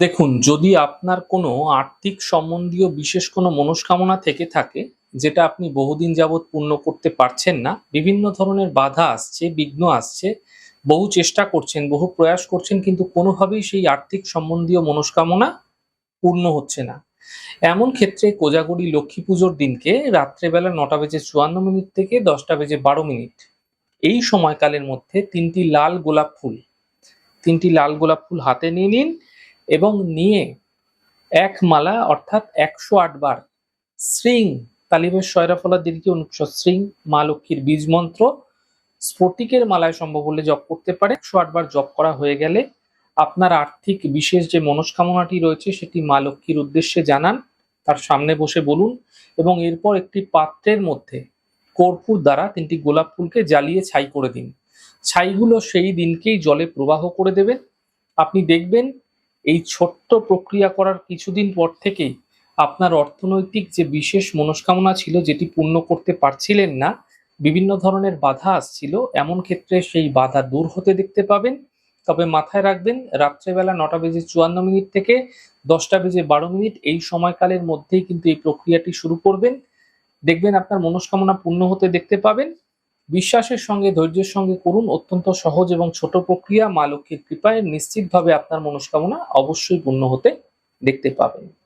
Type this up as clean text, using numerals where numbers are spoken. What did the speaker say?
দেখুন, যদি আপনার কোনো আর্থিক সম্বন্ধীয় বিশেষ কোনো মনস্কামনা থেকে থাকে, যেটা আপনি বহুদিন যাবৎ পূর্ণ করতে পারছেন না, বিভিন্ন ধরনের বাধা আসছে, বিঘ্ন আসছে, বহু চেষ্টা করছেন, বহু প্রয়াস করছেন কিন্তু কোনোভাবেই সেই আর্থিক সম্বন্ধীয় মনস্কামনা পূর্ণ হচ্ছে না। এমন ক্ষেত্রে কোজাগরী লক্ষ্মী পুজোর দিনকে রাত্রেবেলা ৯:৫৪ থেকে ১০:১২ এই সময়কালের মধ্যে ৩টি লাল গোলাপ ফুল হাতে নিয়ে নিন এবং নিয়ে এক মালা অর্থাৎ ১০৮ বার শ্রীং তালিবের শয়রা ফলা দীর্ঘ শ্রীং মা লক্ষ্মীর বীজ মন্ত্র স্ফটিকের মালায় সম্ভব হলে জপ করতে পারে। ১০৮ বার জপ করা হয়ে গেলে আপনার আর্থিক বিশেষ যে মনস্কামনাটি রয়েছে সেটি মা লক্ষ্মীর উদ্দেশ্যে জানান, তার সামনে বসে বলুন এবং এরপর একটি পাত্রের মধ্যে কর্পূর দ্বারা ৩টি গোলাপ ফুলকে জ্বালিয়ে ছাই করে দিন। ছাইগুলো সেই দিনকেই জলে প্রবাহ করে দেবেন। আপনি দেখবেন এই ছোট্ট প্রক্রিয়া করার কিছুদিন পর থেকেই আপনার অর্থনৈতিক যে বিশেষ মনস্কামনা ছিল যেটি পূর্ণ করতে পারছিলেন না, বিভিন্ন ধরনের বাধা আসছিল, এমন ক্ষেত্রে সেই বাধা দূর হতে দেখতে পাবেন। তবে মাথায় রাখবেন রাত্রেবেলা ৯:৫৪ থেকে ১০:১২ এই সময়কালের মধ্যেই কিন্তু এই প্রক্রিয়াটি শুরু করবেন। দেখবেন আপনার মনস্কামনা পূর্ণ হতে দেখতে পাবেন। বিশ্বাসের সঙ্গে ধৈর্যের সঙ্গে করুন, অত্যন্ত সহজ এবং ছোট প্রক্রিয়া, মা লক্ষ্মীর কৃপায় নিশ্চিতভাবে আপনার মনস্কামনা অবশ্যই পূর্ণ হতে দেখতে পাবেন।